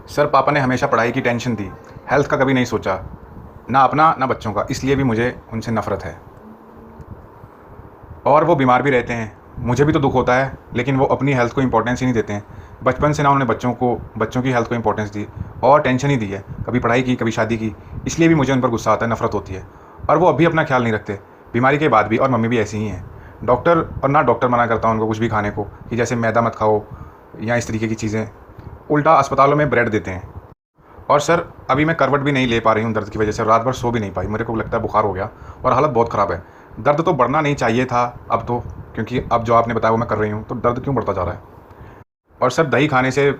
Sir पापा ने हमेशा पढ़ाई की टेंशन दी, हेल्थ का कभी नहीं सोचा, ना अपना ना बच्चों का, इसलिए भी मुझे उनसे नफ़रत है। और वो बीमार भी रहते हैं, मुझे भी तो दुख होता है, लेकिन वो अपनी हेल्थ को इंपॉर्टेंस ही नहीं देते हैं। बचपन से ना उन्होंने बच्चों की हेल्थ को इंपॉर्टेंस दी और टेंशन ही दी है, कभी पढ़ाई की कभी शादी की, इसलिए भी मुझे उन पर गुस्सा आता है, नफ़रत होती है। और वो अभी अपना ख्याल नहीं रखते, बीमारी के बाद भी, और मम्मी भी ऐसी ही हैं। डॉक्टर मना करता है उनको कुछ भी खाने को, कि जैसे मैदा मत खाओ या इस तरीके की चीज़ें, उल्टा अस्पतालों में ब्रेड देते हैं। और सर अभी मैं करवट भी नहीं ले पा रही हूँ दर्द की वजह से, रात भर सो भी नहीं पाई, मेरे को लगता है बुखार हो गया और हालत बहुत ख़राब है। दर्द तो बढ़ना नहीं चाहिए था अब तो, क्योंकि अब जो आपने बताया वो मैं कर रही हूँ, तो दर्द क्यों बढ़ता जा रहा है? और सर दही खाने से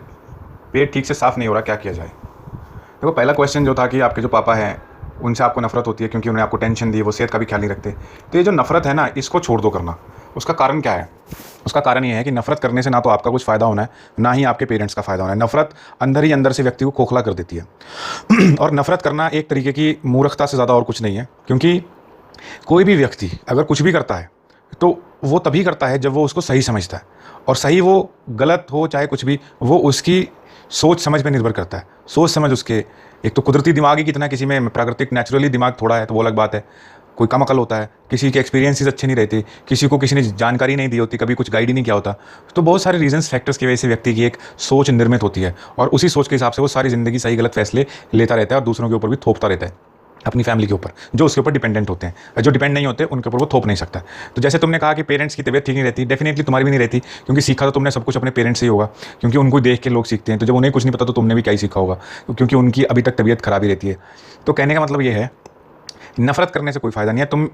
पेट ठीक से साफ़ नहीं हो रहा, क्या किया जाए? देखो, पहला क्वेश्चन जो था कि आपके जो पापा हैं उनसे आपको नफ़रत होती है क्योंकि उन्होंने आपको टेंशन दी, वो सेहत का भी ख्याल नहीं रखते। तो ये जो नफ़रत है ना, इसको छोड़ दो करना। उसका कारण क्या है? उसका कारण ये है कि नफ़रत करने से ना तो आपका कुछ फ़ायदा होना है, ना ही आपके पेरेंट्स का फ़ायदा होना है। नफ़रत अंदर ही अंदर से व्यक्ति को खोखला कर देती है। और नफ़रत करना एक तरीके की मूर्खता से ज़्यादा और कुछ नहीं है, क्योंकि कोई भी व्यक्ति अगर कुछ भी करता है तो वो तभी करता है जब वो उसको सही समझता है। और सही वो गलत हो चाहे कुछ भी, वो उसकी सोच समझ पे निर्भर करता है। सोच समझ उसके, एक तो कुदरती दिमाग ही कितना, किसी में प्राकृतिक नेचुरली दिमाग थोड़ा है तो वो अलग बात है, कोई कम अकल होता है, किसी के एक्सपीरियंसेस अच्छे नहीं रहते, किसी को किसी ने जानकारी नहीं दी होती, कभी कुछ गाइड ही नहीं किया होता। तो बहुत सारे रीजंस फैक्टर्स की वजह से व्यक्ति की एक सोच निर्मित होती है, और उसी सोच के हिसाब से वो सारी ज़िंदगी सही गलत फैसले लेता रहता है और दूसरों के ऊपर भी थोपता रहता है, अपनी फैमिली के ऊपर, जो उसके ऊपर डिपेंडेंट होते हैं। जो डिपेंड नहीं होते उनके ऊपर वो थोप नहीं सकता। तो जैसे तुमने कहा कि पेरेंट्स की तबीयत ठीक नहीं रहती, डेफिनेटली तुम्हारी भी नहीं रहती, क्योंकि सीखा तो तुमने सब कुछ अपने पेरेंट्स से ही होगा, क्योंकि उनको देख के लोग सीखते हैं। तो जब उन्हें कुछ नहीं पता तो तुमने भी क्या ही सीखा होगा, क्योंकि उनकी अभी तक तबीयत खराब ही रहती है। तो कहने का मतलब ये है, नफरत करने से कोई फ़ायदा नहीं है। तुम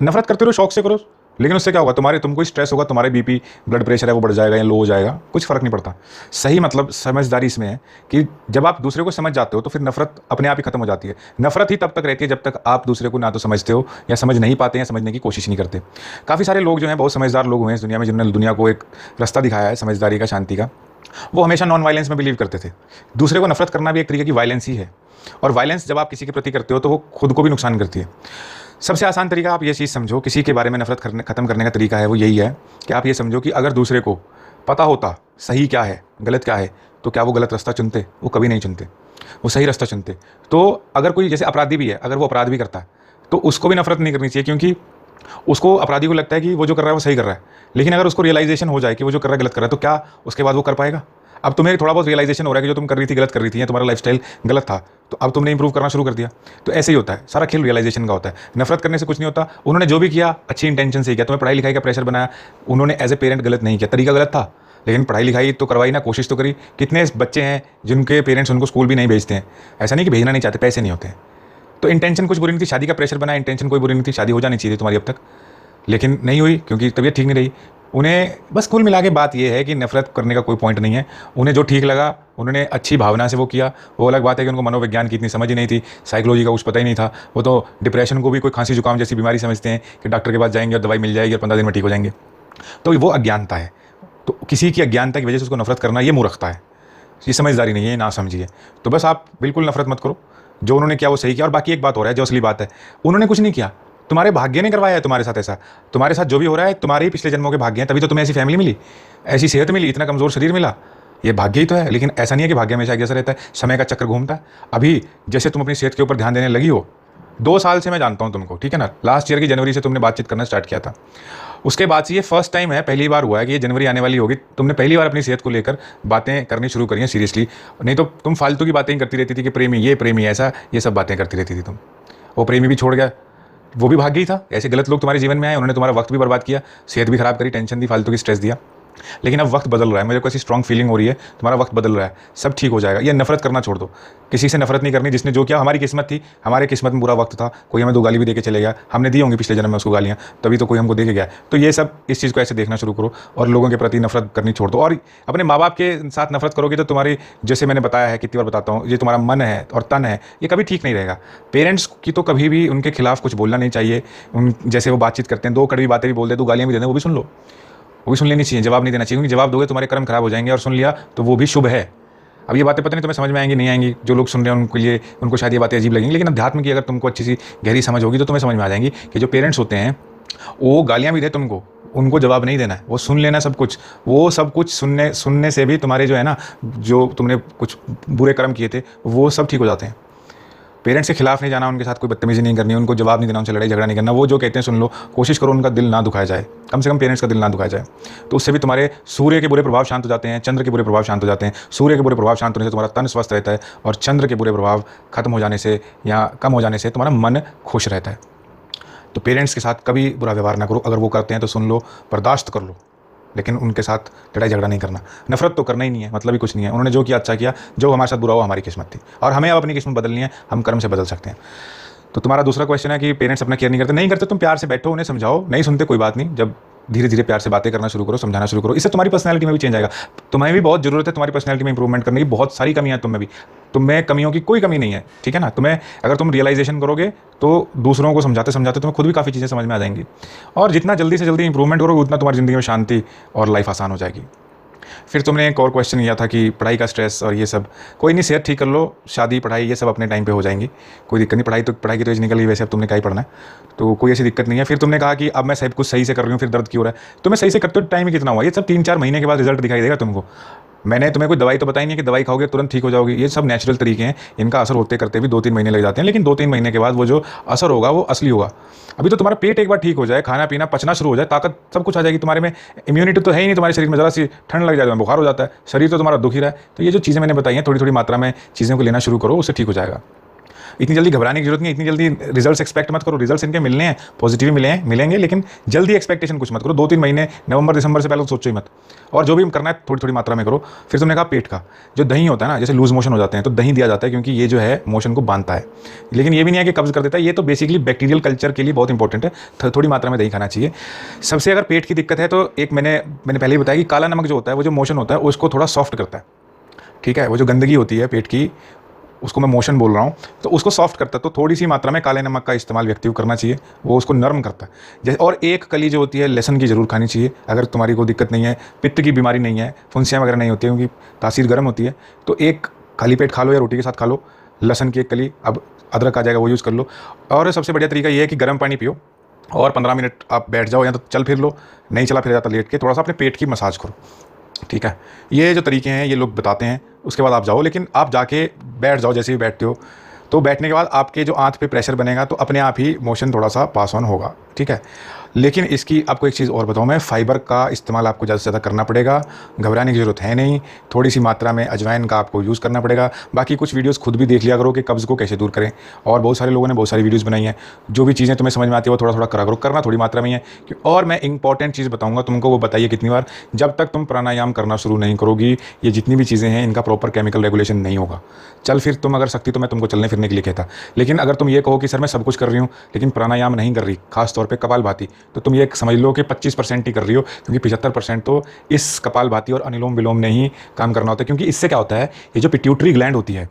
नफरत करते रहो, शौक से करो, लेकिन उससे क्या होगा? तुमको स्ट्रेस होगा, तुम्हारे बीपी ब्लड प्रेशर है वो बढ़ जाएगा या लो हो जाएगा, कुछ फ़र्क नहीं पड़ता। सही मतलब समझदारी इसमें है कि जब आप दूसरे को समझ जाते हो तो फिर नफरत अपने आप ही खत्म हो जाती है। नफरत ही तब तक रहती है जब तक आप दूसरे को ना तो समझते हो या समझ नहीं पाते या समझने की कोशिश नहीं करते। काफ़ी सारे लोग जो हैं, बहुत समझदार लोग हुए हैं इस दुनिया में, जिन्होंने दुनिया को एक रास्ता दिखाया है समझदारी का, शांति का। वो हमेशा नॉन वायलेंस में बिलीव करते थे। दूसरे को नफरत करना भी एक तरीके की वायलेंस ही है, और वायलेंस जब आप किसी के प्रति करते हो तो वो खुद को भी नुकसान करती है। सबसे आसान तरीका आप ये चीज़ समझो, किसी के बारे में नफरत खत्म करने का तरीका है वो यही है कि आप ये समझो कि अगर दूसरे को पता होता सही क्या है गलत क्या है, तो क्या वो गलत रास्ता चुनते? वो कभी नहीं चुनते, वो सही रास्ता चुनते। तो अगर कोई जैसे अपराधी भी है, अगर वो अपराध भी करता है तो उसको भी नफरत नहीं करनी चाहिए, क्योंकि उसको, अपराधी को लगता है कि वो जो कर रहा है वो सही कर रहा है। लेकिन अगर उसको रियलाइजेशन हो जाए कि वो जो कर रहा है गलत कर रहा है, तो क्या उसके बाद वो कर पाएगा? अब तुम्हें थोड़ा बहुत रियलाइजेशन हो रहा है कि जो तुम कर रही थी गलत कर रही थी, या तुम्हारा लाइफस्टाइल गलत था, तो अब तुमने इंप्रूव करना शुरू कर दिया। तो ऐसे ही होता है, सारा खेल रियलाइजेशन का होता है। नफरत करने से कुछ नहीं होता। उन्होंने जो भी किया अच्छी इंटेंशन से ही किया, तुम्हें पढ़ाई लिखाई का प्रेशर बनाया, उन्होंने एज ए पेरेंट गलत नहीं किया, तरीका गलत था, लेकिन पढ़ाई लिखाई तो करवाई ना, कोशिश तो करी। कितने बच्चे हैं जिनके पेरेंट्स उनको स्कूल भी नहीं भेजते हैं? ऐसा नहीं कि भेजना नहीं चाहते, पैसे नहीं होते हैं। तो इंटेंशन कुछ बुरी नहीं थी, शादी का प्रेशर बनाया, इंटेंशन कोई बुरी नहीं थी, शादी हो जानी चाहिए तुम्हारी अब तक, लेकिन नहीं हुई क्योंकि तबीयत ठीक नहीं रही। उन्हें बस कुल मिला के बात यह है कि नफरत करने का कोई पॉइंट नहीं है। उन्हें जो ठीक लगा, उन्होंने अच्छी भावना से वो किया। वो अलग बात है कि उनको मनोविज्ञान की इतनी समझ ही नहीं थी, साइकोलॉजी का कुछ पता ही नहीं था। वो तो डिप्रेशन को भी कोई खांसी जुकाम जैसी बीमारी समझते हैं कि डॉक्टर के पास जाएंगे और दवाई मिल जाएगी और 15 दिन में ठीक हो जाएंगे। तो वो अज्ञानता है। तो किसी की अज्ञानता की वजह से उसको नफरत करना, ये मूर्खता है, ये समझदारी नहीं है, ये ना समझिए। तो बस आप बिल्कुल नफरत मत करो, जो उन्होंने किया वो सही किया। और बाकी एक बात हो रहा है जो असली बात है, उन्होंने कुछ नहीं किया, तुम्हारे भाग्य ने करवाया है तुम्हारे साथ ऐसा। तुम्हारे साथ जो भी हो रहा है तुम्हारे ही पिछले जन्मों के भाग्य हैं, तभी तो तुम्हें ऐसी फैमिली मिली, ऐसी सेहत मिली, इतना कमज़ोर शरीर मिला। ये भाग्य ही तो है। लेकिन ऐसा नहीं है कि भाग्य हमेशा एक जैसा रहता है, समय का चक्कर घूमता है। अभी जैसे तुम अपनी सेहत के ऊपर ध्यान देने लगी हो, 2 साल से मैं जानता हूँ तुमको, ठीक है ना, लास्ट ईयर की जनवरी से तुमने बातचीत करना स्टार्ट किया था। उसके बाद से ये फर्स्ट टाइम है, पहली बार हुआ है कि ये जनवरी आने वाली होगी, तुमने पहली बार अपनी सेहत को लेकर बातें करनी शुरू करी हैं सीरियसली। नहीं तो तुम फालतू की बातें ही करती रहती थी कि प्रेमी ये प्रेमी ऐसा, ये सब बातें करती रहती थी तुम। वो प्रेमी भी छोड़ गया, वो भी भाग्य ही था। ऐसे गलत लोग तुम्हारे जीवन में आए, उन्होंने तुम्हारा वक्त भी बर्बाद किया, सेहत भी खराब करी, टेंशन दी, फालतू की स्ट्रेस दिया। लेकिन अब वक्त बदल रहा है, मुझे को ऐसी स्ट्रॉन्ग फीलिंग हो रही है, तुम्हारा वक्त बदल रहा है, सब ठीक हो जाएगा। ये नफरत करना छोड़ दो, किसी से नफरत नहीं करनी। जिसने जो किया, हमारी किस्मत थी, हमारे किस्मत में बुरा वक्त था, कोई हमें 2 गाली भी दे के चले गया, हमने दी होंगी पिछले जन्म में उसको गालियाँ, तभी तो कोई हमको दे के गया। तो ये सब, इस चीज़ को ऐसे देखना शुरू करो और लोगों के प्रति नफरत करनी छोड़ दो। और अपने माँ बाप के साथ नफरत करोगे तो तुम्हारी, जैसे मैंने बताया है, कितनी बार बताता हूँ, ये तुम्हारा मन है और तन है, ये कभी ठीक नहीं रहेगा। पेरेंट्स की तो कभी भी उनके खिलाफ कुछ बोलना नहीं चाहिए। उन जैसे वो बातचीत करते हैं, 2 कड़वी बातें भी बोल दे, 2 गालियाँ भी दे दें, वो भी सुन लो, वो भी सुन लेनी चाहिए, जवाब नहीं देना चाहिए, क्योंकि जवाब दोगे तुम्हारे कर्म खराब हो जाएंगे, और सुन लिया तो वो भी शुभ है। अब ये बातें पता नहीं तुम्हें समझ में आएंगी नहीं आएंगी, जो लोग सुन रहे हैं उनके लिए, उनको शायद ये बातें अजीब लगेंगी, लेकिन अध्यात्म की अगर तुमको अच्छी सी गहरी समझ होगी तो तुम्हें समझ में आ जाएंगी कि जो पेरेंट्स होते हैं वो गालियाँ भी दे तुमको, उनको जवाब नहीं देना है, वो सुन लेना सब कुछ। वो सब कुछ सुनने से भी तुम्हारे जो है ना, जो तुमने कुछ बुरे कर्म किए थे वो सब ठीक हो जाते हैं। पेरेंट्स के खिलाफ नहीं जाना, उनके साथ कोई बदतमीजी नहीं करनी, उनको जवाब नहीं देना, उनसे लड़ाई झगड़ा नहीं करना। वो जो कहते हैं सुन लो, कोशिश करो उनका दिल ना दुखाया जाए, कम से कम पेरेंट्स का दिल ना दुखाया जाए। तो उससे भी तुम्हारे सूर्य के बुरे प्रभाव शांत हो जाते हैं, चंद्र के बुरे प्रभाव शांत हो जाते हैं। सूर्य के बुरे प्रभाव शांत होने से तुम्हारा तन स्वस्थ रहता है, और चंद्र के बुरे प्रभाव खत्म हो जाने से या कम हो जाने से तुम्हारा मन खुश रहता है। तो पेरेंट्स के साथ कभी बुरा व्यवहार ना करो। अगर वो करते हैं तो सुन लो, बर्दाश्त कर लो, लेकिन उनके साथ लड़ाई झगड़ा नहीं करना। नफरत तो करना ही नहीं है, मतलब ही कुछ नहीं है। उन्होंने जो किया अच्छा किया, जो हमारे साथ बुरा हुआ हमारी किस्मत थी, और हमें अब अपनी किस्मत बदलनी है, हम कर्म से बदल सकते हैं। तो तुम्हारा दूसरा क्वेश्चन है कि पेरेंट्स अपना केयर नहीं करते, तुम प्यार से बैठो, उन्हें समझाओ। नहीं सुनते, कोई बात नहीं, जब धीरे धीरे प्यार से बातें करना शुरू करो, समझाना शुरू करो, इससे तुम्हारी पर्सनैलिटी में भी चेंज आएगा। तुम्हें भी बहुत जरूरत है तुम्हारी पर्सनैलिटी में इंप्रूवमेंट करने की, बहुत सारी कमियां तुम में भी। तुम्हें कमियों की कोई कमी नहीं है, ठीक है ना। तुम्हें अगर तुम रियलाइजेशन करोगे तो दूसरों को समझाते समझाते तुम्हें खुद भी काफ़ी चीज़ें समझ में आ जाएंगी, और जितना जल्दी से जल्दी इंप्रूवमेंट करोगे उतना तुम्हारी ज़िंदगी में शांति और लाइफ आसान हो जाएगी। फिर तुमने एक और क्वेश्चन किया था कि पढ़ाई का स्ट्रेस और ये सब। कोई नहीं, सेहत ठीक कर लो, शादी पढ़ाई ये सब अपने टाइम पे हो जाएंगी, कोई दिक्कत नहीं। पढ़ाई की तो एज निकल गई, वैसे अब तुमने क्या ही पढ़ना है, तो कोई ऐसी दिक्कत नहीं है। फिर तुमने कहा कि अब मैं सब कुछ सही से कर रही हूँ, फिर दर्द क्यों हो रहा है। तुम्हें सही से करते हो टाइम ही कितना हुआ, ये सब 3-4 महीने के बाद रिजल्ट दिखाई देगा तुमको। मैंने तुम्हें कोई दवाई तो बताई नहीं कि दवाई खाओगे तुरंत ठीक हो जाओगे। ये सब नेचुरल तरीके हैं, इनका असर होते करते भी 2-3 महीने लग जाते हैं, लेकिन 2-3 महीने के बाद वो जो असर होगा वो असली होगा। अभी तो तुम्हारा पेट एक बार ठीक हो जाए, खाना पीना पचना शुरू हो जाए, ताकत सब कुछ आ जाएगी तुम्हारे में। इम्यूनिटी तो है ही नहीं तुम्हारे शरीर में, जरा सी ठंड लग जाए तो बुखार हो जाता है, शरीर तो तुम्हारा दुखी रहा है। तो ये जो चीज़ें मैंने बताई हैं, थोड़ी थोड़ी मात्रा में चीज़ों को लेना शुरू करो, उससे ठीक हो जाएगा। इतनी जल्दी घबराने की जरूरत नहीं, इतनी जल्दी रिजल्ट्स एक्सपेक्ट मत करो। रिजल्ट्स इनके मिलने हैं, पॉजिटिव मिलेंगे, लेकिन जल्दी एक्सपेक्टेशन कुछ मत करो। 2-3 महीने, नवंबर दिसंबर से पहले तो सोचो ही मत। और जो भी करना है थोड़ी थोड़ी मात्रा में करो। फिर तुमने कहा पेट का, जो दही होता है ना, जैसे लूज मोशन हो जाते हैं तो दही दिया जाता है, क्योंकि ये जो है मोशन को बांधता है। लेकिन ये भी नहीं है कि कब्ज कर देता है, ये तो बेसिकली बैक्टीरियल कल्चर के लिए बहुत इंपॉर्टेंट है। थोड़ी मात्रा में दही खाना चाहिए। सबसे अगर पेट की दिक्कत है तो एक मैंने पहले ही बताया कि काला नमक जो होता है, वो जो मोशन होता है उसको थोड़ा सॉफ्ट करता है, ठीक है। वो जो गंदगी होती है पेट की, उसको मैं मोशन बोल रहा हूँ, तो उसको सॉफ्ट करता है। तो थोड़ी सी मात्रा में काले नमक का इस्तेमाल व्यक्ति को करना चाहिए, वो उसको नरम करता है। जैसे, और एक कली जो होती है लहसुन की जरूर खानी चाहिए। अगर तुम्हारी कोई दिक्कत नहीं है, पित्त की बीमारी नहीं है, फुंसियाँ वगैरह नहीं होती है, क्योंकि तासीर गर्म होती है, तो एक खाली पेट खा लो या रोटी के साथ खा लो लहसुन की एक कली। अब अदरक आ जाएगा, वो यूज़ कर लो। और सबसे बढ़िया तरीका ये है कि गर्म पानी पियो, और 15 मिनट आप बैठ जाओ, या तो चल फिर लो, नहीं चला फिर जाता लेट के, थोड़ा सा अपने पेट की मसाज करो, ठीक है। ये जो तरीके हैं ये लोग बताते हैं, उसके बाद आप जाओ। लेकिन आप जाके बैठ जाओ, जैसे ही बैठते हो तो बैठने के बाद आपके जो आंत पे प्रेशर बनेगा तो अपने आप ही मोशन थोड़ा सा पास ऑन होगा, ठीक है। लेकिन इसकी आपको एक चीज़ और बताऊं मैं, फाइबर का इस्तेमाल आपको ज़्यादा से ज़्यादा करना पड़ेगा। घबराने की ज़रूरत है नहीं, थोड़ी सी मात्रा में अजवाइन का आपको यूज़ करना पड़ेगा। बाकी कुछ वीडियोस खुद भी देख लिया करो कि कब्ज़ को कैसे दूर करें, और बहुत सारे लोगों ने बहुत सारी वीडियोज़ बनाई हैं। जो भी चीज़ें तुम्हें समझ में आती है वो थोड़ा थोड़ा करा करो, करना थोड़ी मात्रा में ही है। और मैं इंपॉर्टेंट चीज़ बताऊँगा तुमको, वो बताइए कितनी बार, जब तक तुम प्राणायाम करना शुरू नहीं करोगी, ये जितनी भी चीज़ें हैं इनका प्रॉपर केमिकल रेगुलेशन नहीं होगा। चल फिर तुम अगर सकती तो मैं तुमको चलने फिरने के लिए कहता, लेकिन अगर तुम ये कहो कि सर मैं सब कुछ कर रही हूँ लेकिन प्राणायाम नहीं कर रही, खासतौर पर कपालभाति, तो तुम ये समझ लो कि 25% ही कर रही हो, क्योंकि 75% तो इस कपालभाति और अनुलोम विलोम ने ही काम करना होता है। क्योंकि इससे क्या होता है, ये जो पिट्यूटरी ग्लैंड होती है,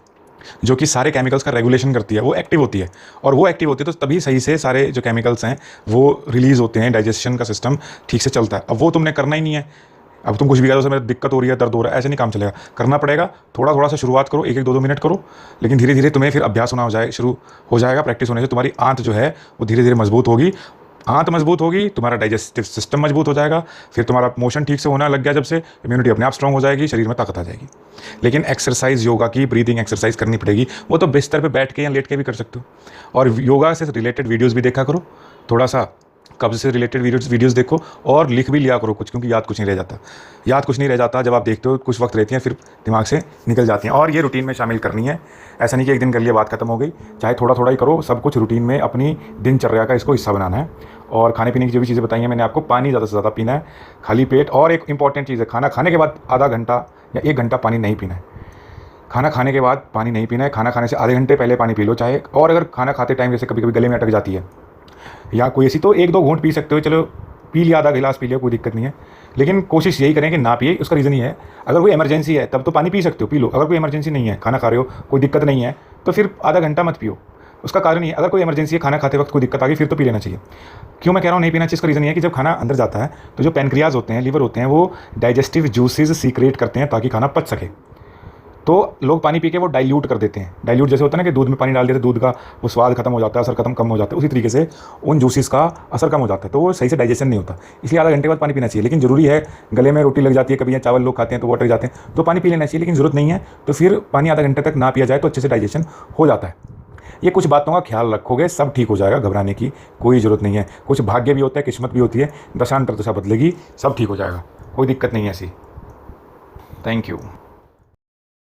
जो कि सारे केमिकल्स का रेगुलेशन करती है, वो एक्टिव होती है। और वो एक्टिव होती है तो तभी सही से सारे जो केमिकल्स हैं वो रिलीज़ होते हैं, डाइजेशन का सिस्टम ठीक से चलता है। अब वो तुमने करना ही नहीं है। अब तुम कुछ भी कह दो, मेरी दिक्कत हो रही है, दर्द हो रहा है, ऐसे नहीं काम चलेगा। करना पड़ेगा, थोड़ा थोड़ा सा शुरुआत करो, 1-1, 2-2 मिनट करो, लेकिन धीरे धीरे तुम्हें फिर अभ्यास होना शुरू हो जाएगा। प्रैक्टिस होने से तुम्हारी आंत जो है वो धीरे धीरे मजबूत होगी। आंत मजबूत होगी, तुम्हारा डाइजेस्टिव सिस्टम मजबूत हो जाएगा, फिर तुम्हारा मोशन ठीक से होना लग गया, जब से इम्यूनिटी अपने आप स्ट्रांग हो जाएगी, शरीर में ताकत आ जाएगी। लेकिन एक्सरसाइज योगा की ब्रीदिंग एक्सरसाइज करनी पड़ेगी, वो तो बिस्तर पे बैठ के या लेट के भी कर सकते हो। और योगा से रिलेटेड वीडियोज़ भी देखा करो, थोड़ा सा कब्ज से रिलेटेड वीडियोज़ देखो, और लिख भी लिया करो कुछ, क्योंकि याद कुछ नहीं रह जाता। याद कुछ नहीं रह जाता जब आप देखते हो, कुछ वक्त रहती हैं फिर दिमाग से निकल जाती हैं। और ये रूटीन में शामिल करनी है, ऐसा नहीं कि एक दिन कर लिया बात खत्म हो गई। चाहे थोड़ा थोड़ा ही करो, सब कुछ रूटीन में अपनी दिनचर्या का इसको हिस्सा बनाना है। और खाने पीने की जो भी चीज़ें बताई हैं मैंने आपको, पानी ज़्यादा से ज़्यादा पीना है, खाली पेट। और एक इंपॉर्टेंट चीज़ है, खाना खाने के बाद आधा घंटा या 1 घंटा पानी नहीं पीना है। खाना खाने के बाद पानी नहीं पीना है, खाना खाने से आधे घंटे पहले पानी पी लो चाहे। और अगर खाना खाते टाइम जैसे कभी कभी गले में अटक जाती है या कोई ऐसी, तो 1-2 घूंट पी सकते हो, चलो पी लिया, आधा गिलास पी लिया, कोई दिक्कत नहीं है। लेकिन कोशिश यही करें कि ना पिए। उसका रीज़न ये है, अगर कोई इमरजेंसी है तब तो पानी पी सकते हो, पी लो। अगर कोई इमरजेंसी नहीं है, खाना खा रहे हो, कोई दिक्कत नहीं है, तो फिर आधा घंटा मत पियो। उसका कारण ये है, अगर कोई इमरजेंसी है, खाना खाते वक्त कोई दिक्कत आ गई, फिर तो पी लेना चाहिए। क्यों मैं कह रहा हूँ नहीं पीना चाहिए, इसका रीज़न ये है कि जब खाना अंदर जाता है तो जो पैनक्रियाज होते हैं, लीवर होते हैं, वो डाइजेस्टिव जूसेस सीक्रेट करते हैं ताकि खाना पच सके। तो लोग पानी पी के वो डाइल्यूट कर देते हैं। डाइल्यूट जैसे होता है ना कि दूध में पानी डाल देते, दूध का वो स्वाद खत्म हो जाता है, असर कम हो जाता है, उसी तरीके से उन जूसेस का असर कम हो जाता है, तो वो सही से डाइजेशन नहीं होता। इसलिए आधा घंटे बाद पानी पीना चाहिए। लेकिन ज़रूरी है, गले में रोटी लग जाती है कभी, या चावल लोग खाते हैं तो वो अटक जाते हैं, तो पानी पी लेना चाहिए। लेकिन ज़रूरत नहीं है तो फिर पानी आधा घंटे तक ना पिया जाए तो अच्छे से डाइजेशन हो जाता है। ये कुछ बातों का ख्याल रखोगे, सब ठीक हो जाएगा, घबराने की कोई ज़रूरत नहीं है। कुछ भाग्य भी होता है, किस्मत भी होती है, दशांतर दशा बदलेगी, सब ठीक हो जाएगा, कोई दिक्कत नहीं है ऐसी। Thank you.